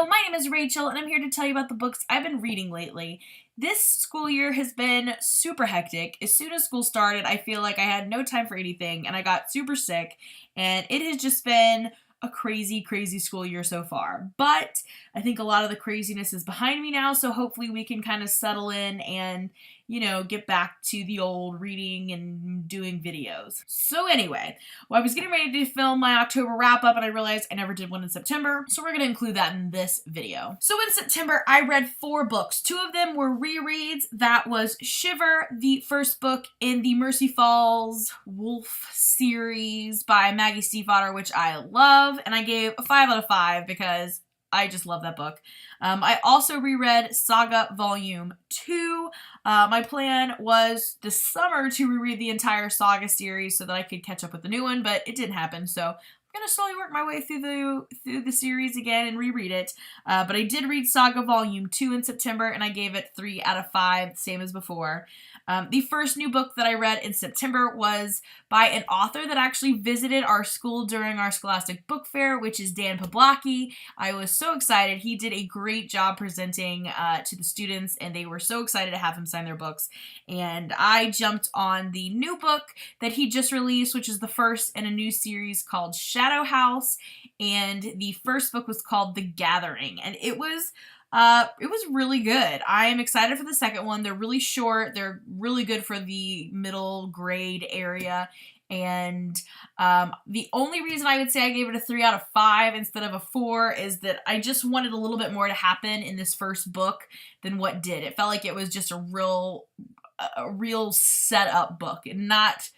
Hello, my name is Rachel, and I'm here to tell you about the books I've been reading lately. This school year has been super hectic. As soon as school started, I feel like I had no time for anything, and I got super sick, and it has just been a crazy, crazy school year so far. But I think a lot of the craziness is behind me now, so hopefully we can kind of settle in and, get back to the old reading and doing videos. So anyway, I was getting ready to film my October wrap-up, and I realized I never did one in September, so we're going to include that in this video. So in September, I read 4 books. 2 of them were rereads. That was Shiver, the first book in the Mercy Falls Wolf series by Maggie Stiefvater, which I love, and I gave a 5 out of 5 because I just love that book. I also reread Saga Volume 2. My plan was this summer to reread the entire Saga series so that I could catch up with the new one, but it didn't happen, so I'm going to slowly work my way through the series again and reread it. But I did read Saga Volume 2 in September, and I gave it 3 out of 5, same as before. The first new book that I read in September was by an author that actually visited our school during our Scholastic Book Fair, which is Dan Pawlowski. I was so excited. He did a great job presenting to the students, and they were so excited to have him sign their books. And I jumped on the new book that he just released, which is the first in a new series called Shadow House, and the first book was called The Gathering, and it was really good. I am excited for the second one. They're really short. They're really good for the middle grade area. And the only reason I would say I gave it a 3 out of 5 instead of a 4 is that I just wanted a little bit more to happen in this first book than what did. It felt like it was just a real setup book and not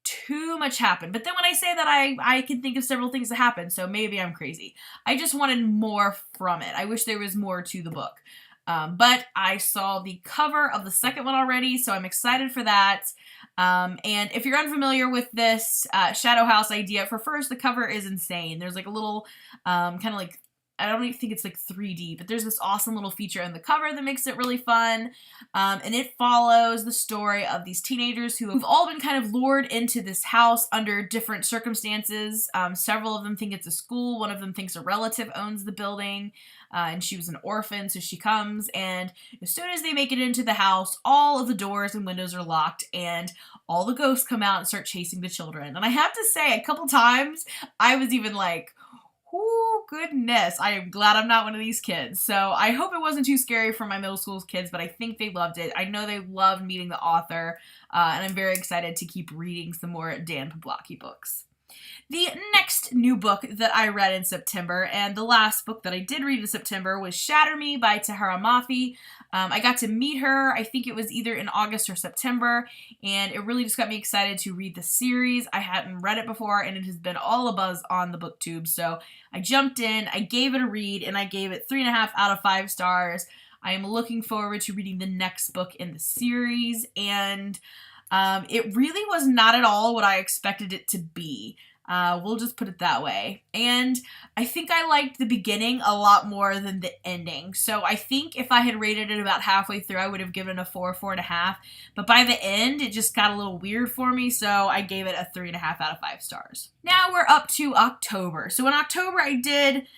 too much happened. But then when I say that, I can think of several things that happened, so maybe I'm crazy. I just wanted more from it. I wish there was more to the book. But I saw the cover of the second one already, so I'm excited for that. And if you're unfamiliar with this Shadow House idea, for first, the cover is insane. There's like a little kind of like, I don't even think it's like 3D, but there's this awesome little feature in the cover that makes it really fun. And it follows the story of these teenagers who have all been kind of lured into this house under different circumstances. Several of them think it's a school. One of them thinks a relative owns the building. And she was an orphan, so she comes, and as soon as they make it into the house, all of the doors and windows are locked, and all the ghosts come out and start chasing the children. And I have to say, a couple times, I was even like, oh, goodness, I am glad I'm not one of these kids. So I hope it wasn't too scary for my middle school kids, but I think they loved it. I know they loved meeting the author, and I'm very excited to keep reading some more Dan Pawlowski books. The next new book that I read in September, and the last book that I did read in September, was Shatter Me by Tahereh Mafi. I got to meet her, I think it was either in August or September, and it really just got me excited to read the series. I hadn't read it before, and it has been all a buzz on the booktube, so I jumped in, I gave it a read, and I gave it 3.5 out of 5 stars. I am looking forward to reading the next book in the series, and it really was not at all what I expected it to be. We'll just put it that way. And I think I liked the beginning a lot more than the ending. So I think if I had rated it about halfway through, I would have given it a 4, 4.5. But by the end, it just got a little weird for me, so I gave it a 3.5 out of 5 stars. Now we're up to October. So in October, I did,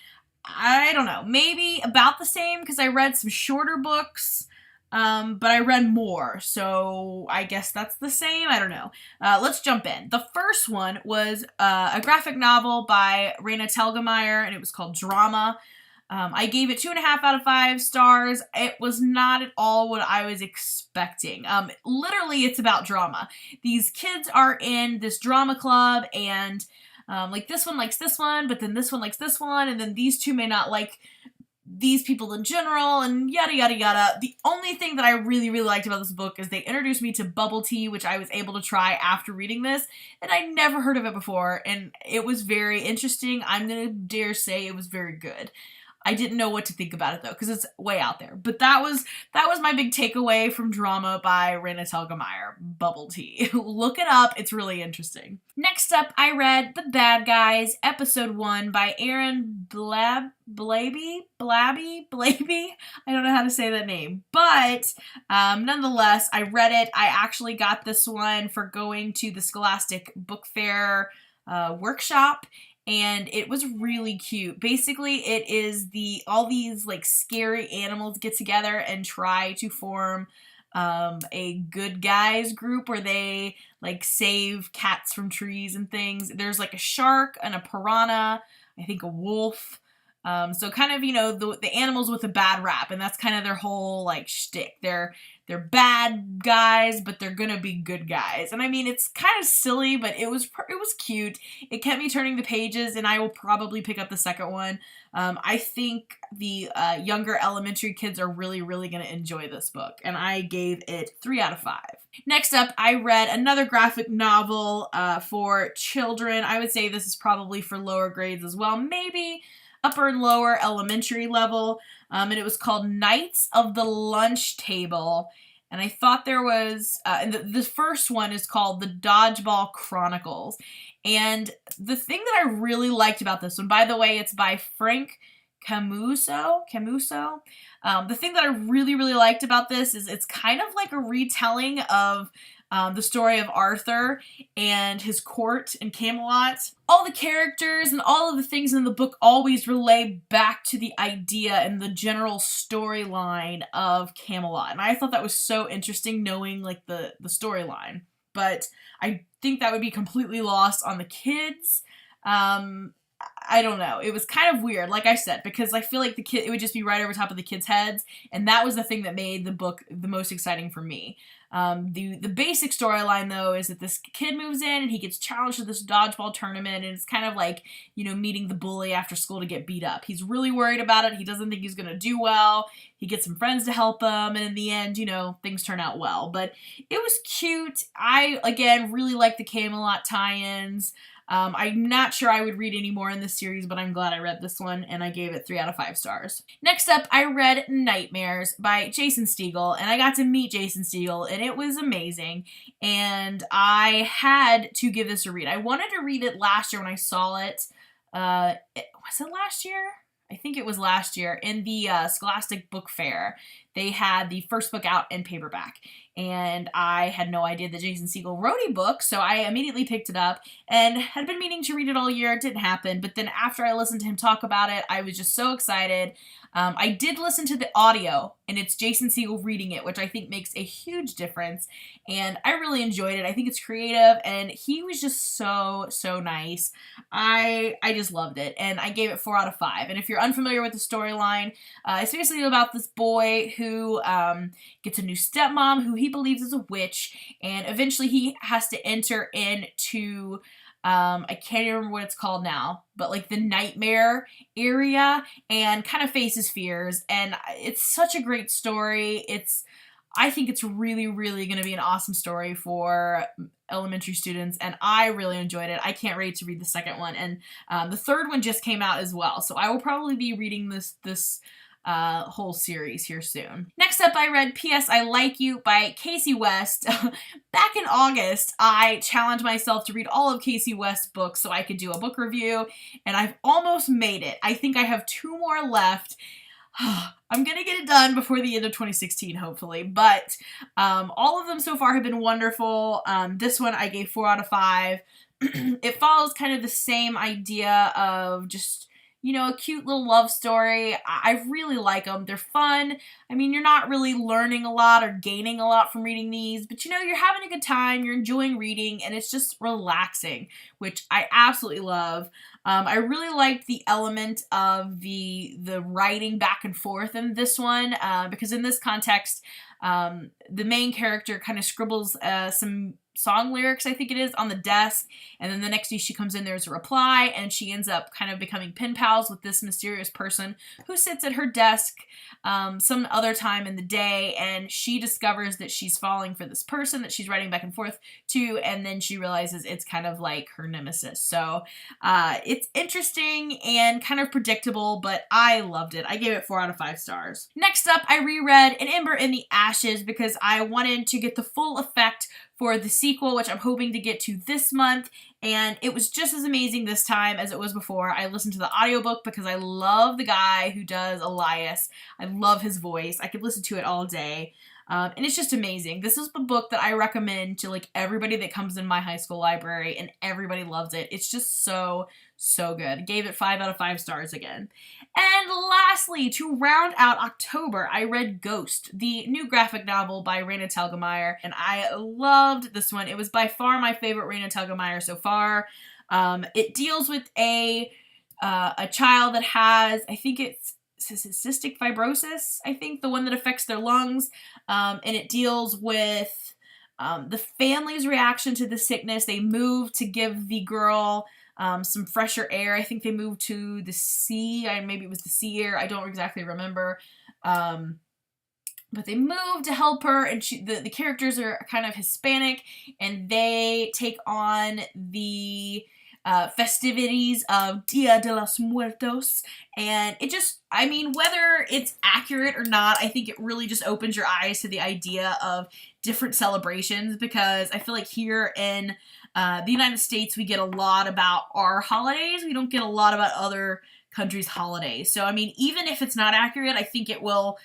I don't know, maybe about the same because I read some shorter books. But I read more, so I guess that's the same. I don't know. Let's jump in. The first one was a graphic novel by Raina Telgemeier, and it was called Drama. I gave it 2.5 out of 5 stars. It was not at all what I was expecting. Literally, it's about drama. These kids are in this drama club, and like this one likes this one, but then this one likes this one, and then these two may not like these people in general, and yada yada yada. The only thing that I really liked about this book is they introduced me to bubble tea, which I was able to try after reading this, and I never heard of it before, and it was very interesting. I'm gonna dare say it was very good. I didn't know what to think about it though, because it's way out there. But that was my big takeaway from Drama by Raina Telgemeier, bubble tea. Look it up, it's really interesting. Next up, I read The Bad Guys, Episode 1 by Aaron Blabey? I don't know how to say that name. But nonetheless, I read it. I actually got this one for going to the Scholastic Book Fair workshop, and it was really cute. Basically, it is all these like scary animals get together and try to form a good guys group where they like save cats from trees and things. There's like a shark and a piranha, I think a wolf. So kind of, you know, the animals with a bad rap, and that's kind of their whole like shtick. They're bad guys, but they're gonna be good guys. And I mean, it's kind of silly, but it was cute. It kept me turning the pages, and I will probably pick up the second one. I think the younger elementary kids are really, really gonna enjoy this book, and I gave it 3 out of 5. Next up, I read another graphic novel for children. I would say this is probably for lower grades as well, maybe upper and lower elementary level, and it was called Knights of the Lunch Table, and I thought there was, and the first one is called The Dodgeball Chronicles, and the thing that I really liked about this one, by the way, it's by Frank Camuso. The thing that I really, really liked about this is it's kind of like a retelling of the story of Arthur and his court in Camelot. All the characters and all of the things in the book always relay back to the idea and the general storyline of Camelot. And I thought that was so interesting, knowing like the storyline. But I think that would be completely lost on the kids. I don't know. It was kind of weird, like I said, because I feel like it would just be right over top of the kids' heads, and that was the thing that made the book the most exciting for me. The basic storyline, though, is that this kid moves in and he gets challenged to this dodgeball tournament, and it's kind of like, you know, meeting the bully after school to get beat up. He's really worried about it. He doesn't think he's going to do well. He gets some friends to help him, and in the end, you know, things turn out well. But it was cute. I, again, really like the Camelot tie-ins. I'm not sure I would read any more in this series, but I'm glad I read this one, and I gave it 3 out of 5 stars. Next up, I read Nightmares by Jason Segel, and I got to meet Jason Segel, and it was amazing, and I had to give this a read. I wanted to read it last year when I saw it. Was it last year? I think it was last year in the Scholastic Book Fair. They had the first book out in paperback, and I had no idea that Jason Segel wrote a book, so I immediately picked it up and had been meaning to read it all year. It didn't happen, but then after I listened to him talk about it, I was just so excited. I did listen to the audio, and it's Jason Segel reading it, which I think makes a huge difference, and I really enjoyed it. I think it's creative, and he was just so, so nice. I just loved it, and I gave it 4 out of 5. And if you're unfamiliar with the storyline, it's basically about this boy who gets a new stepmom who he believes is a witch, and eventually he has to enter into I can't even remember what it's called now, but like the nightmare area, and kind of faces fears. And it's such a great story. I think it's really, really going to be an awesome story for elementary students, and I really enjoyed it. I can't wait to read the second one, and the third one just came out as well, so I will probably be reading this whole series here soon. Next up, I read P.S. I Like You by Casey West. Back in August, I challenged myself to read all of Casey West's books so I could do a book review, and I've almost made it. I think I have 2 more left. I'm gonna get it done before the end of 2016, hopefully, but all of them so far have been wonderful. This one I gave 4 out of 5. It follows kind of the same idea of just, you know, a cute little love story. I really like them. They're fun. I mean, you're not really learning a lot or gaining a lot from reading these, but you know, you're having a good time, you're enjoying reading, and it's just relaxing, which I absolutely love. I really liked the element of the writing back and forth in this one, because in this context, the main character kind of scribbles some song lyrics, I think it is, on the desk, and then the next day she comes in, there's a reply, and she ends up kind of becoming pen pals with this mysterious person who sits at her desk some other time in the day, and she discovers that she's falling for this person that she's writing back and forth to, and then she realizes it's kind of like her nemesis. So it's interesting and kind of predictable, but I loved it. I gave it 4 out of 5 stars. Next up, I reread An Ember in the Ashes because I wanted to get the full effect for the sequel, which I'm hoping to get to this month, and it was just as amazing this time as it was before. I listened to the audiobook because I love the guy who does Elias. I love his voice. I could listen to it all day. And it's just amazing. This is the book that I recommend to like everybody that comes in my high school library, and everybody loves it. It's just so, so good. I gave it 5 out of 5 stars again. And lastly, to round out October, I read Ghost, the new graphic novel by Raina Telgemeier, and I loved this one. It was by far my favorite Raina Telgemeier so far. It deals with a child that has, I think it's cystic fibrosis, I think, the one that affects their lungs, and it deals with the family's reaction to the sickness. They move to give the girl some fresher air. I think they moved to the sea. Maybe it was the sea air. I don't exactly remember. But they moved to help her, and the characters are kind of Hispanic, and they take on the festivities of Dia de los Muertos, and it just, I mean, whether it's accurate or not, I think it really just opens your eyes to the idea of different celebrations, because I feel like here in the United States, we get a lot about our holidays. We don't get a lot about other countries' holidays. So, I mean, even if it's not accurate, I think it will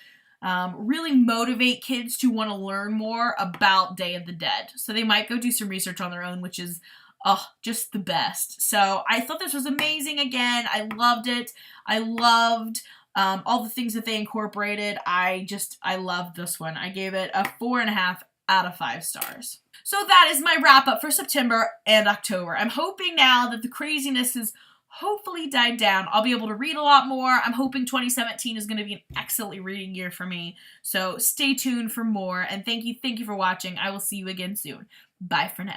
really motivate kids to want to learn more about Day of the Dead. So they might go do some research on their own, which is just the best. So I thought this was amazing again. I loved it. I loved all the things that they incorporated. I loved this one. I gave it a 4.5 out of 5 stars. So that is my wrap up for September and October. I'm hoping now that the craziness has hopefully died down. I'll be able to read a lot more. I'm hoping 2017 is going to be an excellently reading year for me. So stay tuned for more. And thank you for watching. I will see you again soon. Bye for now.